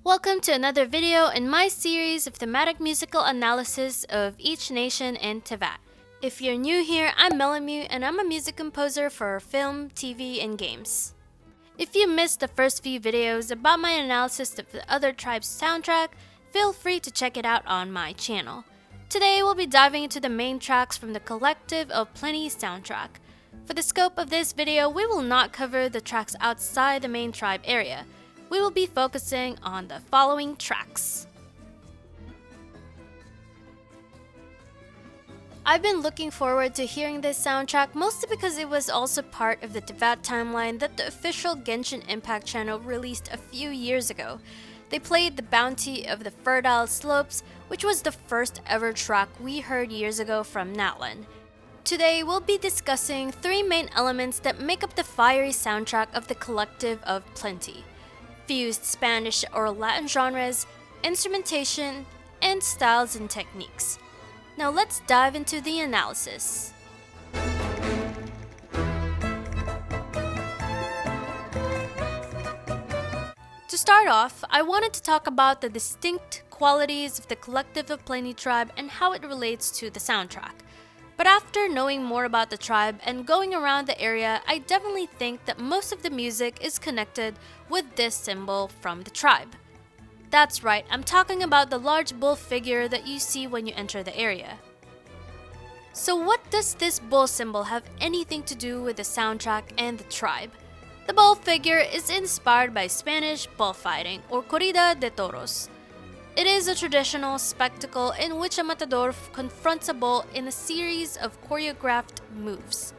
Welcome to another video in my series of thematic musical analysis of each nation in Teyvat. If you're new here, I'm Melamu and I'm a music composer for film, TV, and games. If you missed the first few videos about my analysis of the other tribes' soundtrack, feel free to check it out on my channel. Today we'll be diving into the main tracks from the Collective of Plenty soundtrack. For the scope of this video, we will not cover the tracks outside the main tribe area. We will be focusing on the following tracks. I've been looking forward to hearing this soundtrack mostly because it was also part of the Teyvat timeline that the official Genshin Impact channel released a few years ago. They played The Bounty of the Fertile Slopes, which was the first ever track we heard years ago from Natlan. Today, we'll be discussing three main elements that make up the fiery soundtrack of the Collective of Plenty: fused Spanish or Latin genres, instrumentation, and styles and techniques. Now let's dive into the analysis. To start off, I wanted to talk about the distinct qualities of the Collective of Plenty tribe and how it relates to the soundtrack. But after knowing more about the tribe and going around the area, I definitely think that most of the music is connected with this symbol from the tribe. That's right, I'm talking about the large bull figure that you see when you enter the area. So what does this bull symbol have anything to do with the soundtrack and the tribe? The bull figure is inspired by Spanish bullfighting, or Corrida de Toros. It is a traditional spectacle in which a matador confronts a bull in a series of choreographed moves.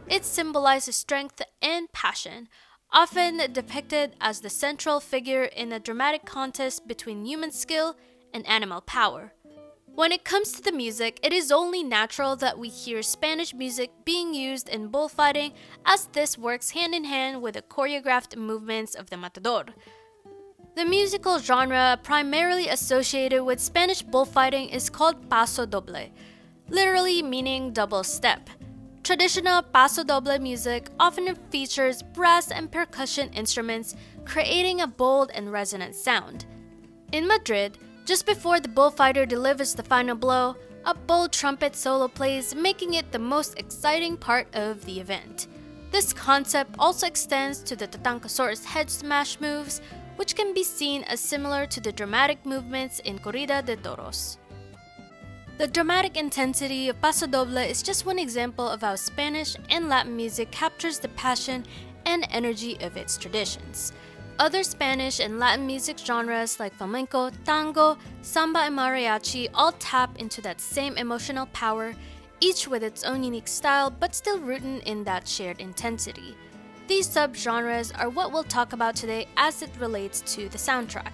It symbolizes strength and passion, often depicted as the central figure in a dramatic contest between human skill and animal power. When it comes to the music, it is only natural that we hear Spanish music being used in bullfighting, as this works hand in hand with the choreographed movements of the matador. The musical genre primarily associated with Spanish bullfighting is called paso doble, literally meaning double step. Traditional paso doble music often features brass and percussion instruments, creating a bold and resonant sound. In Madrid, just before the bullfighter delivers the final blow, a bold trumpet solo plays, making it the most exciting part of the event. This concept also extends to the Tatankasaurus head smash moves, which can be seen as similar to the dramatic movements in Corrida de Toros. The dramatic intensity of Paso Doble is just one example of how Spanish and Latin music captures the passion and energy of its traditions. Other Spanish and Latin music genres like flamenco, tango, samba, and mariachi all tap into that same emotional power, each with its own unique style but still rooted in that shared intensity. These subgenres are what we'll talk about today as it relates to the soundtrack.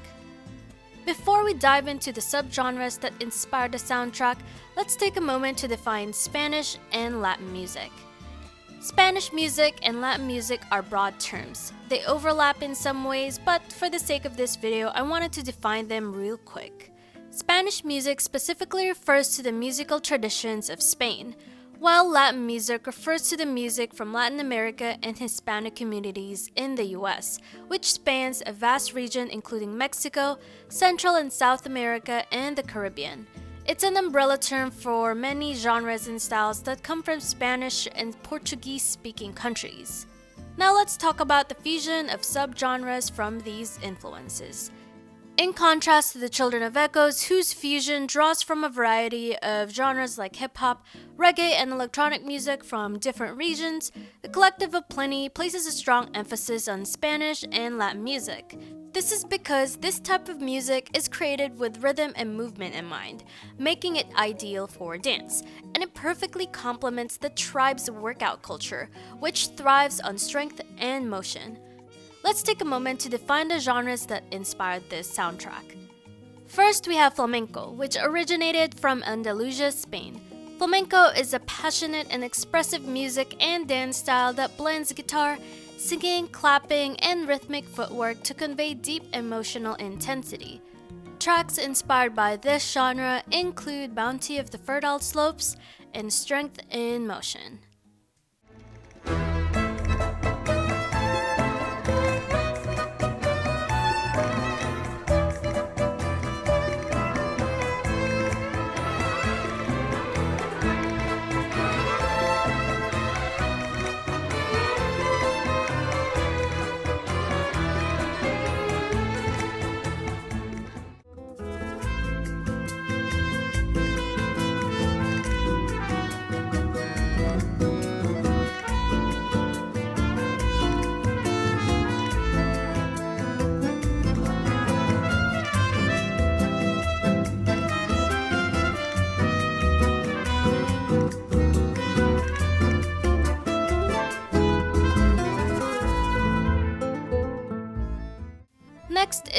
Before we dive into the subgenres that inspired the soundtrack, let's take a moment to define Spanish and Latin music. Spanish music and Latin music are broad terms. They overlap in some ways, but for the sake of this video, I wanted to define them real quick. Spanish music specifically refers to the musical traditions of Spain, while Latin music refers to the music from Latin America and Hispanic communities in the US, which spans a vast region including Mexico, Central and South America, and the Caribbean. It's an umbrella term for many genres and styles that come from Spanish and Portuguese-speaking countries. Now let's talk about the fusion of subgenres from these influences. In contrast to the Children of Echoes, whose fusion draws from a variety of genres like hip-hop, reggae, and electronic music from different regions, the Collective of Plenty places a strong emphasis on Spanish and Latin music. This is because this type of music is created with rhythm and movement in mind, making it ideal for dance, and it perfectly complements the tribe's workout culture, which thrives on strength and motion. Let's take a moment to define the genres that inspired this soundtrack. First, we have flamenco, which originated from Andalusia, Spain. Flamenco is a passionate and expressive music and dance style that blends guitar, singing, clapping, and rhythmic footwork to convey deep emotional intensity. Tracks inspired by this genre include Bounty of the Fertile Slopes and Strength in Motion.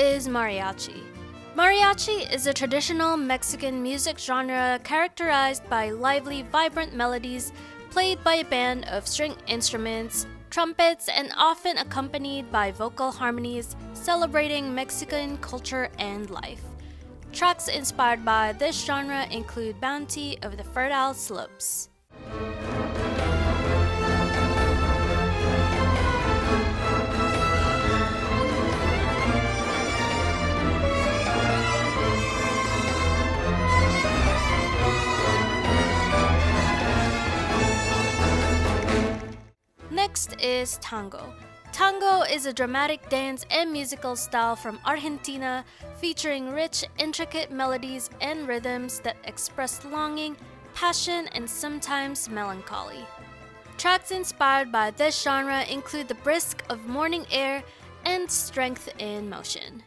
is mariachi. Mariachi is a traditional Mexican music genre characterized by lively, vibrant melodies played by a band of string instruments, trumpets, and often accompanied by vocal harmonies celebrating Mexican culture and life. Tracks inspired by this genre include Bounty of the Fertile Slopes. Next is tango. Tango is a dramatic dance and musical style from Argentina featuring rich, intricate melodies and rhythms that express longing, passion, and sometimes melancholy. Tracks inspired by this genre include the brisk of morning air and strength in motion.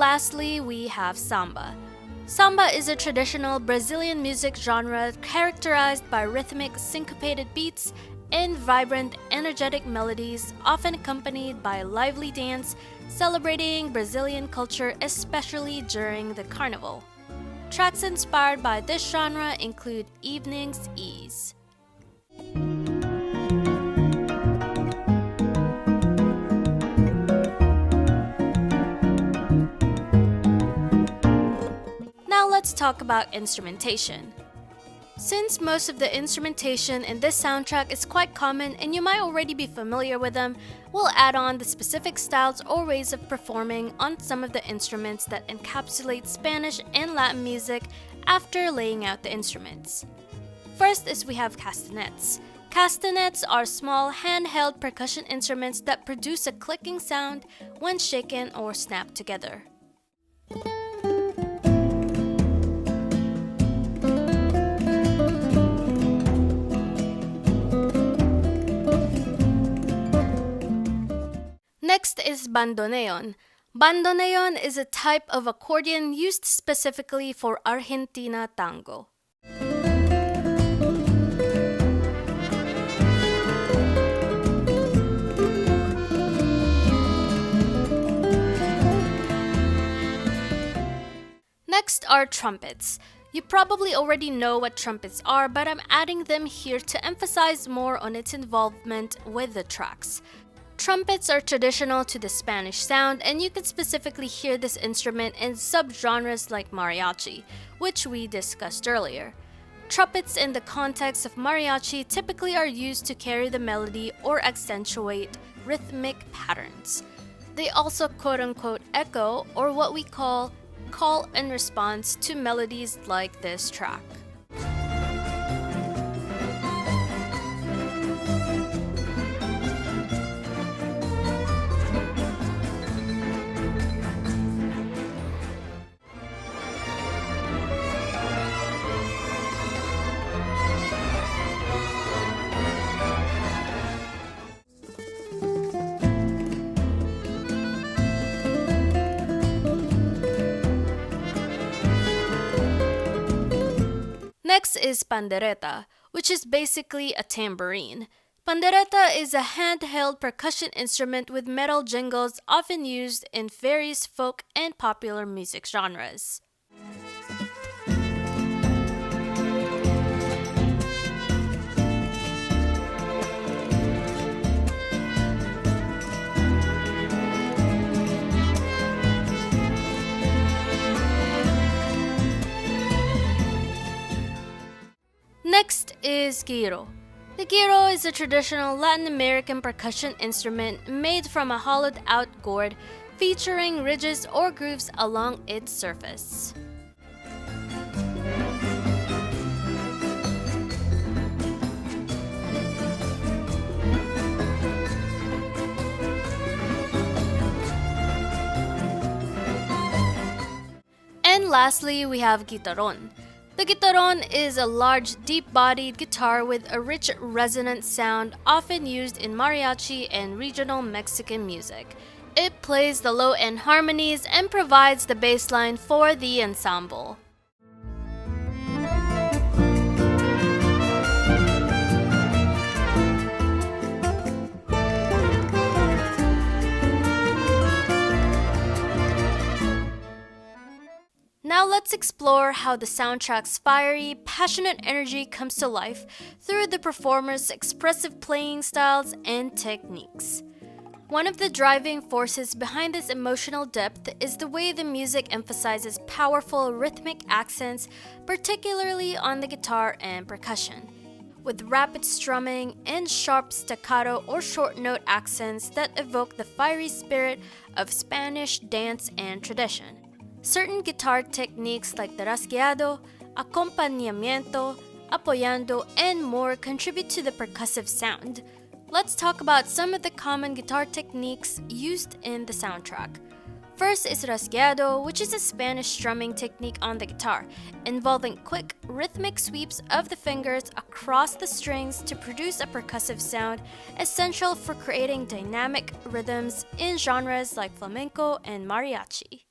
Lastly, we have samba. Samba is a traditional Brazilian music genre characterized by rhythmic, syncopated beats and vibrant, energetic melodies, often accompanied by a lively dance, celebrating Brazilian culture, especially during the carnival. Tracks inspired by this genre include Evening's Ease. Now let's talk about instrumentation. Since most of the instrumentation in this soundtrack is quite common and you might already be familiar with them, we'll add on the specific styles or ways of performing on some of the instruments that encapsulate Spanish and Latin music after laying out the instruments. First is we have castanets. Castanets are small handheld percussion instruments that produce a clicking sound when shaken or snapped together. Next is bandoneon. Bandoneon is a type of accordion used specifically for Argentina tango. Next are trumpets. You probably already know what trumpets are, but I'm adding them here to emphasize more on its involvement with the tracks. Trumpets are traditional to the Spanish sound, and you can specifically hear this instrument in subgenres like mariachi, which we discussed earlier. Trumpets in the context of mariachi typically are used to carry the melody or accentuate rhythmic patterns. They also quote-unquote echo, or what we call and response to melodies like this track. Next is pandereta, which is basically a tambourine. Pandereta is a handheld percussion instrument with metal jingles often used in various folk and popular music genres. Next is guiro. The guiro is a traditional Latin American percussion instrument made from a hollowed-out gourd featuring ridges or grooves along its surface. And lastly, we have guitarron. The guitarron is a large, deep-bodied guitar with a rich, resonant sound often used in mariachi and regional Mexican music. It plays the low-end harmonies and provides the bass line for the ensemble. Now let's explore how the soundtrack's fiery, passionate energy comes to life through the performer's expressive playing styles and techniques. One of the driving forces behind this emotional depth is the way the music emphasizes powerful rhythmic accents, particularly on the guitar and percussion, with rapid strumming and sharp staccato or short note accents that evoke the fiery spirit of Spanish dance and tradition. Certain guitar techniques like the rasgueado, acompañamiento, apoyando, and more contribute to the percussive sound. Let's talk about some of the common guitar techniques used in the soundtrack. First is rasgueado, which is a Spanish strumming technique on the guitar, involving quick, rhythmic sweeps of the fingers across the strings to produce a percussive sound, essential for creating dynamic rhythms in genres like flamenco and mariachi.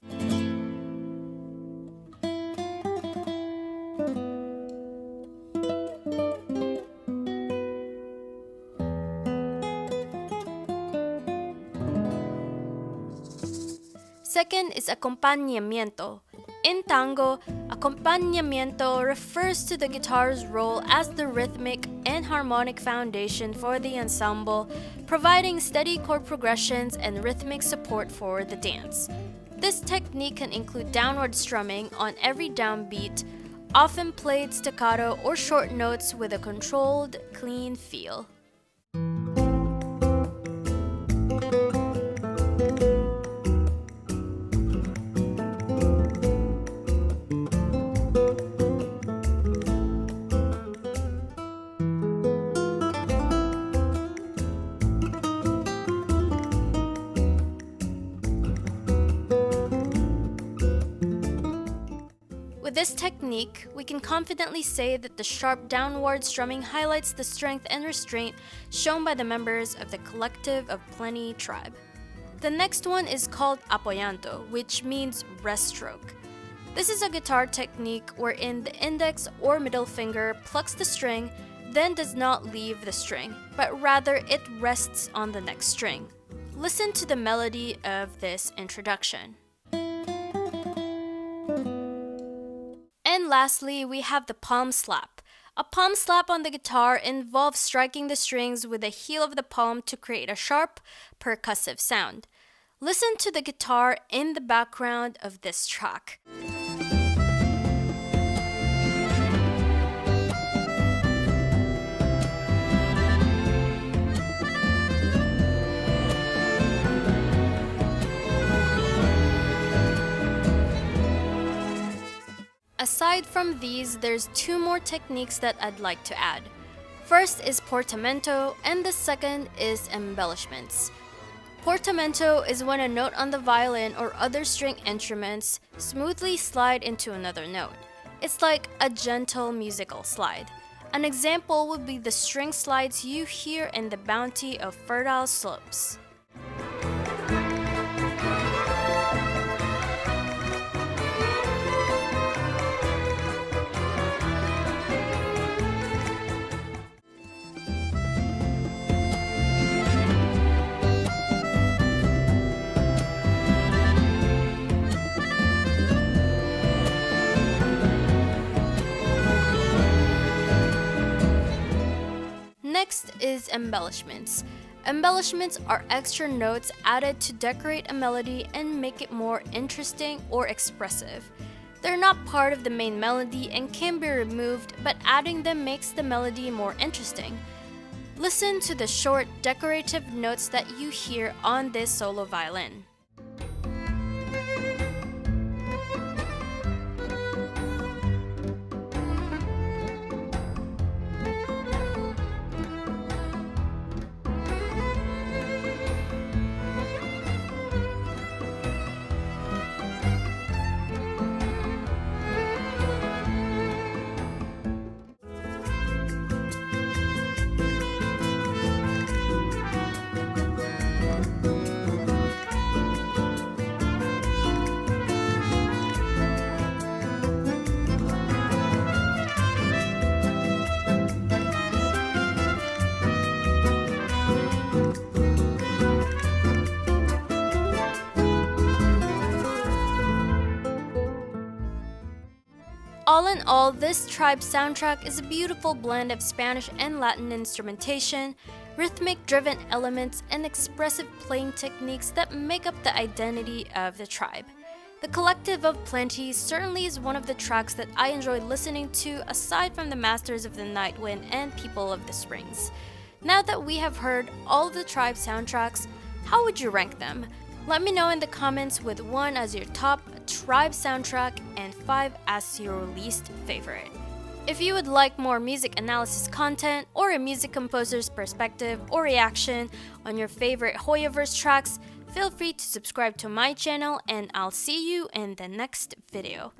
Second is acompañamiento. In tango, acompañamiento refers to the guitar's role as the rhythmic and harmonic foundation for the ensemble, providing steady chord progressions and rhythmic support for the dance. This technique can include downward strumming on every downbeat, often played staccato or short notes with a controlled, clean feel. With this technique, we can confidently say that the sharp downward strumming highlights the strength and restraint shown by the members of the Collective of Plenty tribe. The next one is called apoyando, which means rest stroke. This is a guitar technique wherein the index or middle finger plucks the string, then does not leave the string, but rather it rests on the next string. Listen to the melody of this introduction. And lastly, we have the palm slap. A palm slap on the guitar involves striking the strings with the heel of the palm to create a sharp, percussive sound. Listen to the guitar in the background of this track. Aside from these, there's two more techniques that I'd like to add. First is portamento, and the second is embellishments. Portamento is when a note on the violin or other string instruments smoothly slide into another note. It's like a gentle musical slide. An example would be the string slides you hear in the Bounty of Fertile Slopes. Next is embellishments. Embellishments are extra notes added to decorate a melody and make it more interesting or expressive. They're not part of the main melody and can be removed, but adding them makes the melody more interesting. Listen to the short decorative notes that you hear on this solo violin. All in all, this tribe soundtrack is a beautiful blend of Spanish and Latin instrumentation, rhythmic-driven elements, and expressive playing techniques that make up the identity of the tribe. The Collective of Plenty certainly is one of the tracks that I enjoy listening to aside from the Masters of the Night Wind and People of the Springs. Now that we have heard all of the tribe soundtracks, how would you rank them? Let me know in the comments with 1 as your top tribe soundtrack and 5 as your least favorite. If you would like more music analysis content or a music composer's perspective or reaction on your favorite Hoyoverse tracks, feel free to subscribe to my channel and I'll see you in the next video.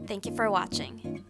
Thank you for watching.